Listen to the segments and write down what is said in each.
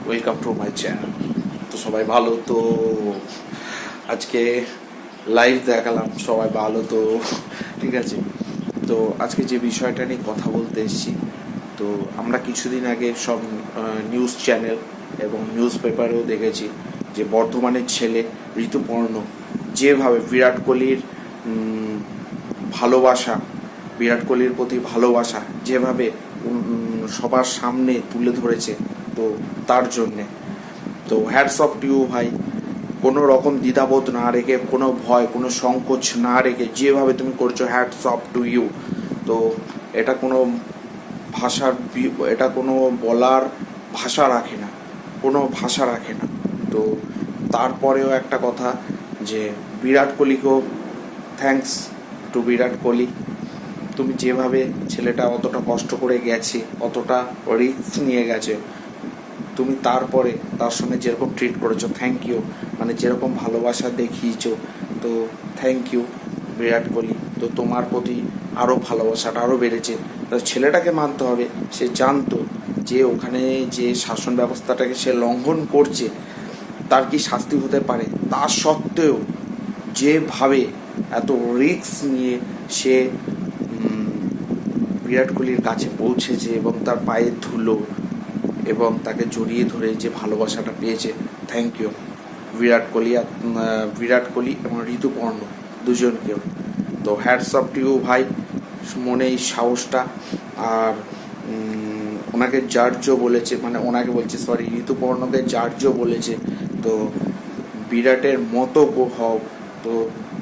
Welcome to my channel. তো সবাই ভালো তো? আজকে লাইভ দেখালাম, সবাই ভালো তো? ঠিক আছে। তো আজকে যে বিষয়টা নিয়ে কথা বলতে এসেছি, তো আমরা কিছুদিন আগে সব নিউজ চ্যানেল এবং নিউজ পেপারেও দেখেছি যে বর্ধমানের ছেলে ঋতুপর্ণ যেভাবে বিরাট কোহলির ভালোবাসা, বিরাট কোহলির প্রতি ভালোবাসা যেভাবে সবার সামনে তুলে ধরেছে, তো তার জন্যে তো হ্যাটস অফ টু ইউ ভাই। কোনো রকম দ্বিধাবোধ না রেখে, কোনো ভয়, কোনো সংকোচ না রেখে যেভাবে তুমি করছো, হ্যাটস অফ টু ইউ। তো এটা কোনো ভাষার, এটা কোনো বলার ভাষা রাখে না, কোনো ভাষা রাখে না। তো তারপরেও একটা কথা, যে বিরাট কোহলিকেও থ্যাঙ্কস টু বিরাট কোহলি। তুমি যেভাবে ছেলেটা অতটা কষ্ট করে গেছে, অতটা রিস্ক নিয়ে গেছে, তুমি তারপরে তার সঙ্গে যেরকম ট্রিট করেছো, থ্যাংক ইউ। মানে যেরকম ভালোবাসা দেখিয়েছো, তো থ্যাংক ইউ বিরাট কোহলি। তো তোমার প্রতি আরও ভালোবাসাটা আরও বেড়েছে। তো ছেলেটাকে মানতে হবে, সে জানতো যে ওখানে যে শাসন ব্যবস্থাটাকে সে লঙ্ঘন করছে, তার কি শাস্তি হতে পারে। তা সত্ত্বেও যেভাবে এত রিস্ক নিয়ে সে বিরাট কোহলির কাছে পৌঁছেছে এবং তার পায়ে ধুলো এবং তাকে জড়িয়ে ধরে যে ভালোবাসাটা পেয়েছে, থ্যাংক ইউ বিরাট কোহলি এবং ঋতুপর্ণ দুজনকেও। তো হ্যাটস অফ টু ইউ ভাই, মনে এই সাহসটা। আর ওনাকে জার্জও বলেছে, মানে ওনাকে বলছে সরি, ঋতুপর্ণকে জার্জও বলেছে। তো বিরাটের মতো হও। তো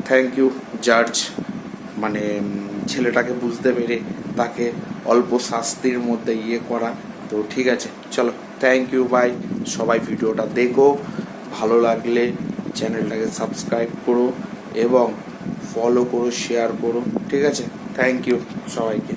থ্যাংক ইউ জার্জ, মানে ছেলেটাকে বুঝতে পেরে তাকে অল্প শাস্তির মধ্যে করা। তো ঠিক আছে, চলো, থ্যাংক ইউ বাই। সবাই ভিডিওটা দেখো, ভালো লাগলে চ্যানেলটাকে সাবস্ক্রাইব করো এবং ফলো করো, শেয়ার করো। ঠিক আছে, থ্যাংক ইউ সবাইকে।